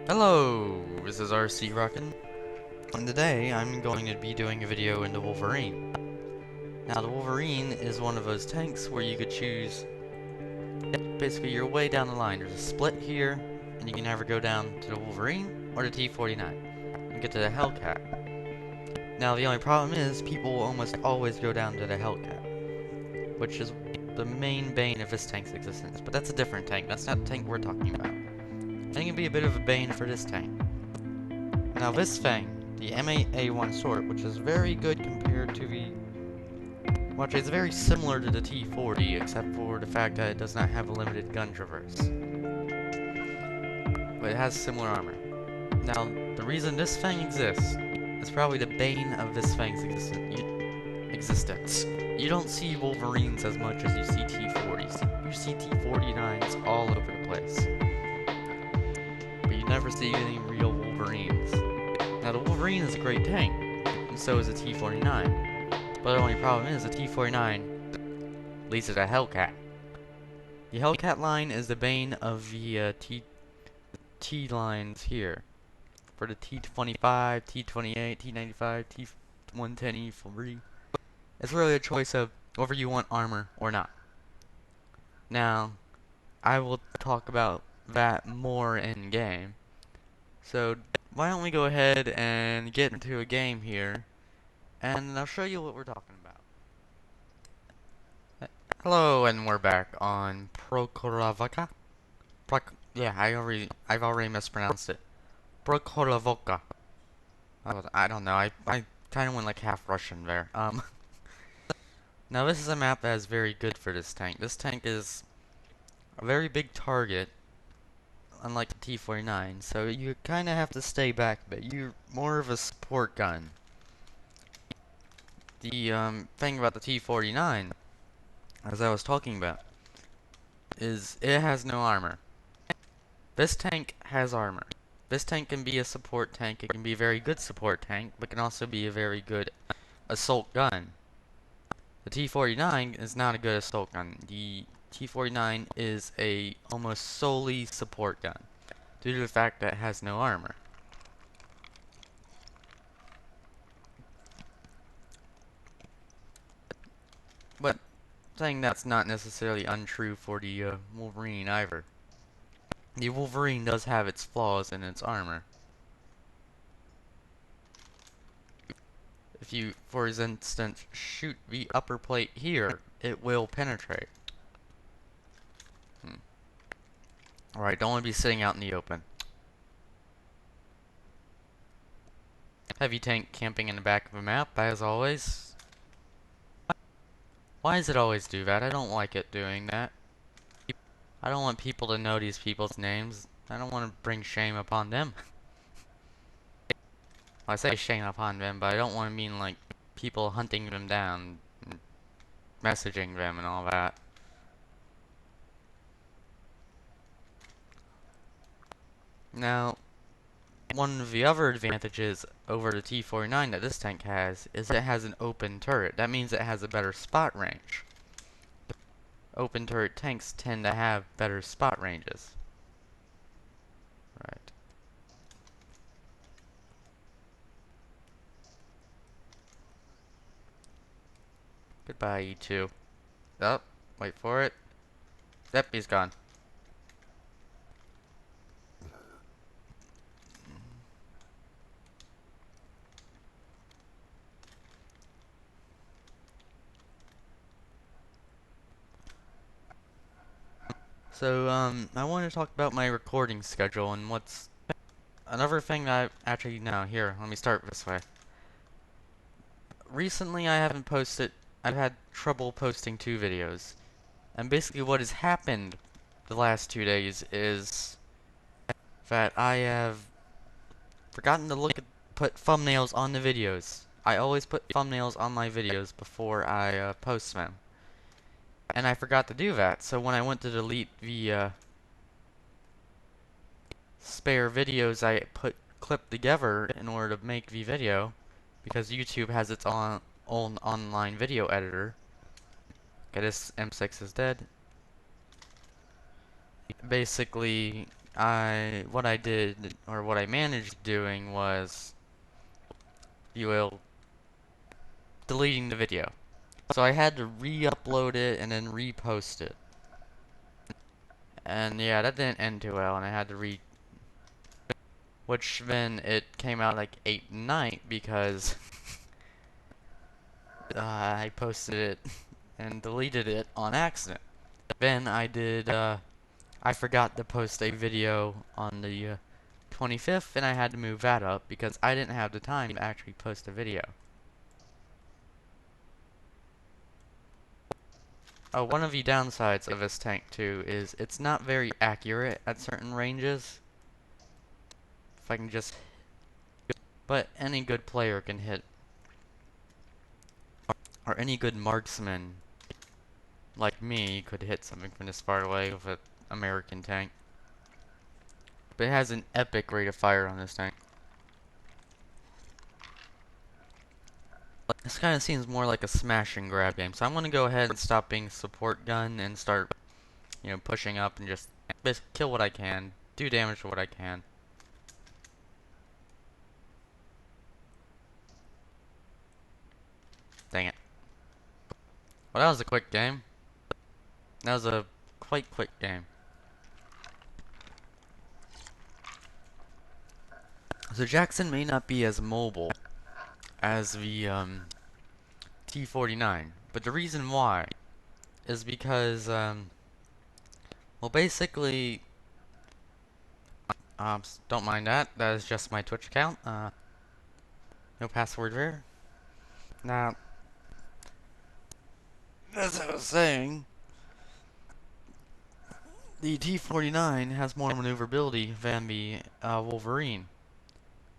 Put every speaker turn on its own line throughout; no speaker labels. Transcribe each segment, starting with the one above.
Hello, this is RCrockin, and today I'm going to be doing a video into Wolverine. Now, the Wolverine is one of those tanks where you could choose, basically, your way down the line. There's a split here, and you can either go down to the Wolverine or the T-49 and get to the Hellcat. Now, the only problem is people will almost always go down to the Hellcat, which is the main bane of this tank's existence. But that's a different tank. That's not the tank we're talking about. I think it'd be a bit of a bane for this tank. Now this thing, the MAA1 sword, which is very good compared to the... well, actually, it's very similar to the T40, except for the fact that it does not have a limited gun traverse. But it has similar armor. Now, the reason this thing exists is probably the bane of this thing's existence. You don't see Wolverines as much as you see T40s. You see T49s all over the place. But you never see any real Wolverines. Now, the Wolverine is a great tank, and so is the T-49. But the only problem is the T-49 leads to the Hellcat. The Hellcat line is the bane of the T lines here. For the T-25, T-28, T-95, T-110E3. It's really a choice of whether you want armor or not. Now, I will talk about that more in game. So, why don't we go ahead and get into a game here, and I'll show you what we're talking about. Hello, and we're back on Prokoravaka. Yeah, I've already mispronounced it. Prokoravoka. I don't know. I kind of went like half Russian there. Now this is a map that is very good for this tank. This tank is a very big target, unlike the T-49, so you kind of have to stay back a bit. You're more of a support gun. The thing about the T-49, as I was talking about, is it has no armor. This tank has armor. This tank can be a support tank. It can be a very good support tank, but can also be a very good assault gun. The T-49 is not a good assault gun. The T-49 is a almost solely support gun, due to the fact that it has no armor. But saying that's not necessarily untrue for the Wolverine either. The Wolverine does have its flaws in its armor. If you, for instance, shoot the upper plate here, it will penetrate. Alright, don't want to be sitting out in the open. Heavy tank camping in the back of a map, as always. Why does it always do that? I don't like it doing that. I don't want people to know these people's names. I don't want to bring shame upon them. Well, I say shame upon them, but I don't want to mean like people hunting them down, and messaging them and all that. Now, one of the other advantages over the T-49 that this tank has is it has an open turret. That means it has a better spot range. Open turret tanks tend to have better spot ranges. Right. Goodbye, E2. Oh, wait for it. Yep, he's gone. So, I want to talk about my recording schedule and what's... Another thing that no, here, let me start this way. Recently, I haven't posted... I've had trouble posting 2 videos. And basically what has happened the last 2 days is that I have forgotten to put thumbnails on the videos. I always put thumbnails on my videos before I post them. And I forgot to do that, so when I went to delete the spare videos I clipped together in order to make the video, because YouTube has its own online video editor. Okay, this M6 is dead. Basically, what I did, or what I managed doing was, you will, deleting the video. So I had to re-upload it and then repost it. And yeah, that didn't end too well, and I had to which then it came out like 8 night because I posted it and deleted it on accident. Then I forgot to post a video on the 25th, and I had to move that up because I didn't have the time to actually post a video. Oh, one of the downsides of this tank too is it's not very accurate at certain ranges. If I can just... But any good player can hit, or any good marksman like me could hit something from this far away with an American tank. But it has an epic rate of fire on this tank. This kind of seems more like a smash and grab game, so I'm gonna go ahead and stop being support gun and start, you know, pushing up and just kill what I can, do damage to what I can. Dang it. Well, that was a quick game. That was a quite quick game. So Jackson may not be as mobile as the T-49, but the reason why is because well, basically, don't mind that. That is just my Twitch account. No password there. Now, as I was saying, the T-49 has more maneuverability than the Wolverine,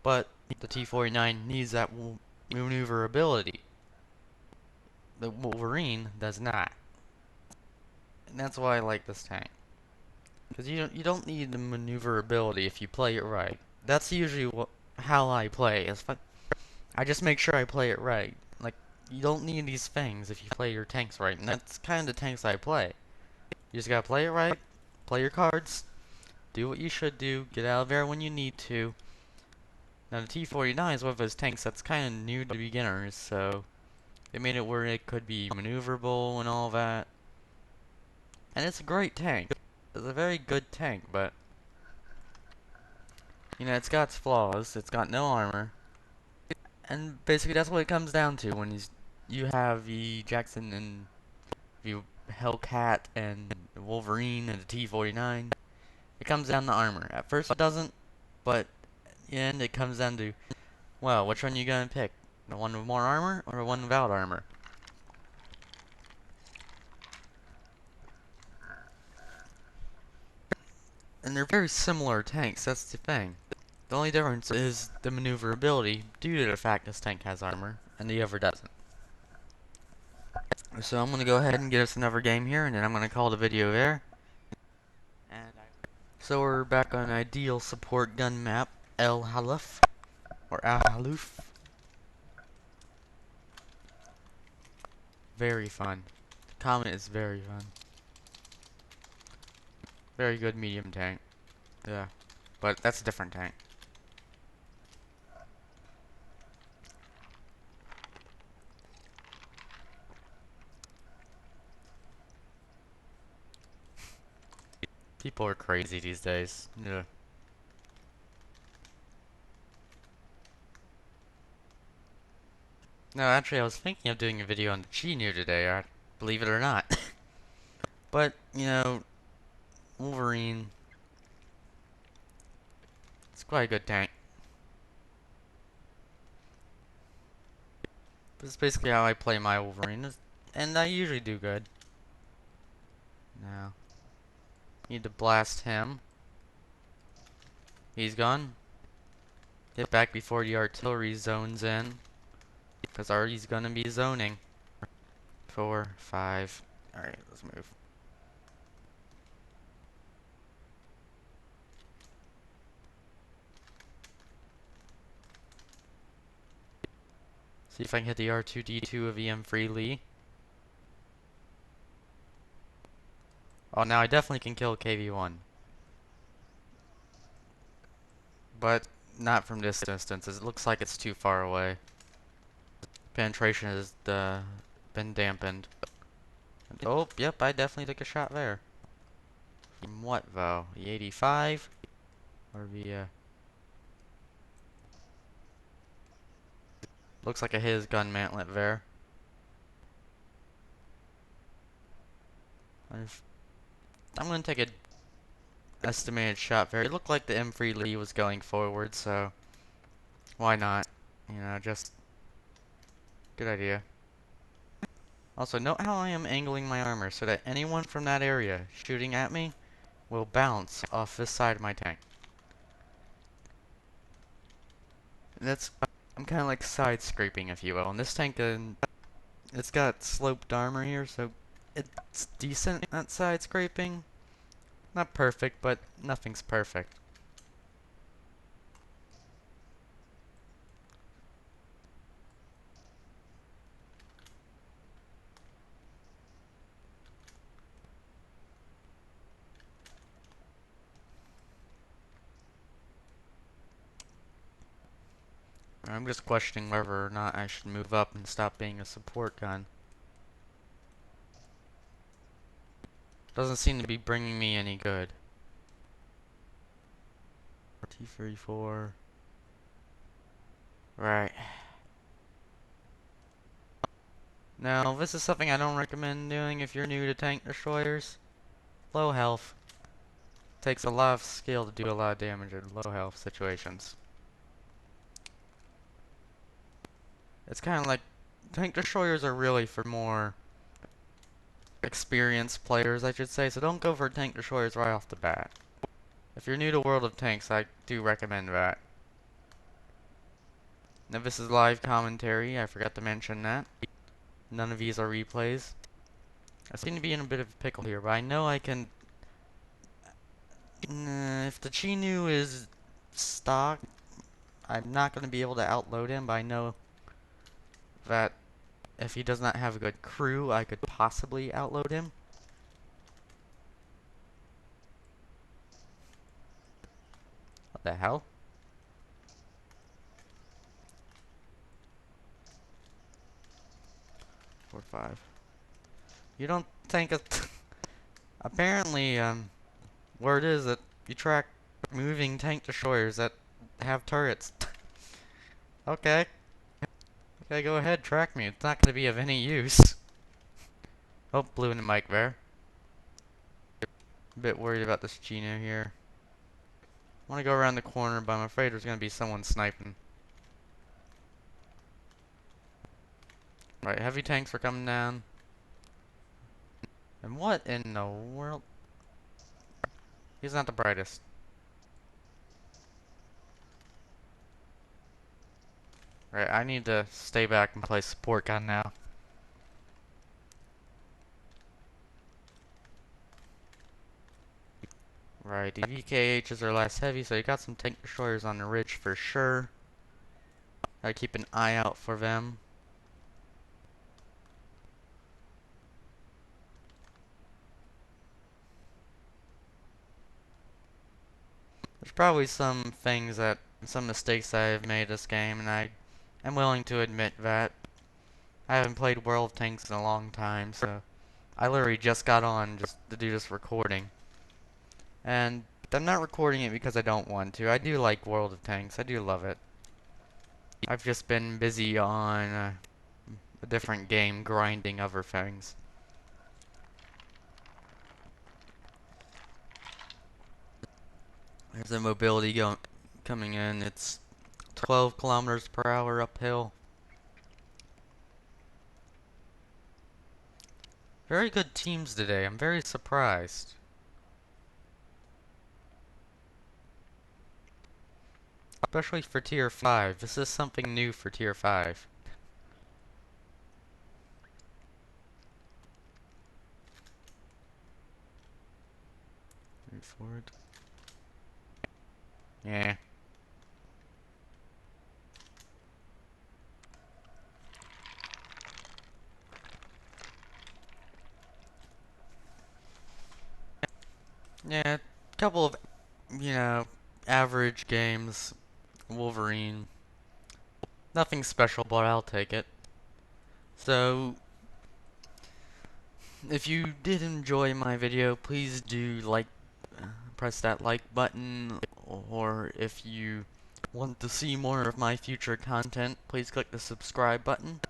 but the T-49 needs that maneuverability. The Wolverine does not, and that's why I like this tank. Because you don't need the maneuverability if you play it right. That's usually how I play. I just make sure I play it right. Like, you don't need these things if you play your tanks right, and that's kind of the tanks I play. You just gotta play it right, play your cards, do what you should do, get out of there when you need to. Now the T-49 is one of those tanks that's kind of new to beginners, so they made it where it could be maneuverable and all that. And it's a great tank. It's a very good tank, but you know, it's got its flaws. It's got no armor. And basically that's what it comes down to when you have the Jackson and the Hellcat and the Wolverine and the T-49. It comes down to armor. At first it doesn't, but in the end it comes down to, well, which one are you gonna pick? The one with more armor or the one without armor? And they're very similar tanks, that's the thing. The only difference is the maneuverability due to the fact this tank has armor and the other doesn't. So I'm gonna go ahead and get us another game here, and then I'm gonna call the video there. So we're back on ideal support gun map, El Haluf, or Al Haluf. Very fun. The Comet is very fun. Very good medium tank. Yeah, but that's a different tank. People are crazy these days. Yeah. No, actually, I was thinking of doing a video on the Chi-Nu today, believe it or not. But, you know, Wolverine, it's quite a good tank. This is basically how I play my Wolverine, and I usually do good. Now, need to blast him. He's gone. Get back before the artillery zones in, because he's gonna be zoning. 4, 5. Alright, let's move. See if I can hit the R2-D2 of EM freely. Oh, now I definitely can kill KV-1. but not from this distance. It looks like it's too far away. Penetration has been dampened. Oh, yep, I definitely took a shot there. From what, though? The 85? Or the, looks like I hit his gun mantlet there. I'm gonna take a estimated shot there. It looked like the M3 Lee was going forward, so why not? You know, just good idea. Also, note how I am angling my armor so that anyone from that area shooting at me will bounce off this side of my tank. And I'm kind of like side scraping, if you will. And this tank, it's got sloped armor here, so it's decent at side scraping. Not perfect, but nothing's perfect. I'm just questioning whether or not I should move up and stop being a support gun. Doesn't seem to be bringing me any good. T-34. Right. Now, this is something I don't recommend doing if you're new to tank destroyers. Low health. Takes a lot of skill to do a lot of damage in low health situations. It's kind of like tank destroyers are really for more experienced players, I should say, so don't go for tank destroyers right off the bat. If you're new to World of Tanks, I do recommend that. Now this is live commentary, I forgot to mention that. None of these are replays. I seem to be in a bit of a pickle here, but I know I can... if the Chinu is stock, I'm not going to be able to outload him, but I know that if he does not have a good crew, I could possibly outload him. What the hell? Four, 5. You don't think it... Apparently, word is that you track moving tank destroyers that have turrets. Okay. Okay, go ahead, track me. It's not gonna be of any use. Oh, blew in the mic there. A bit worried about this Gino here. I want to go around the corner, but I'm afraid there's gonna be someone sniping. Right, heavy tanks are coming down. And what in the world? He's not the brightest. Right, I need to stay back and play support gun now. Right, the VKHs are less heavy, so you got some tank destroyers on the ridge for sure. Gotta keep an eye out for them. There's probably some mistakes I have made this game, and I am willing to admit that. I haven't played World of Tanks in a long time, so I literally just got on just to do this recording. And I'm not recording it because I don't want to. I do like World of Tanks. I do love it. I've just been busy on a different game, grinding other things. There's the mobility coming in. It's 12 kilometers per hour uphill. Very good teams today. I'm very surprised. Especially for Tier 5. This is something new for Tier 5. Move forward. Yeah. Yeah, a couple of, you know, average games, Wolverine. Nothing special, but I'll take it. So, if you did enjoy my video, please do press that like button, or if you want to see more of my future content, please click the subscribe button.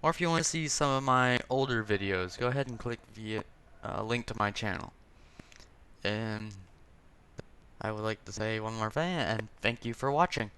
Or if you want to see some of my older videos, go ahead and click the link to my channel. And I would like to say one more thing, and thank you for watching.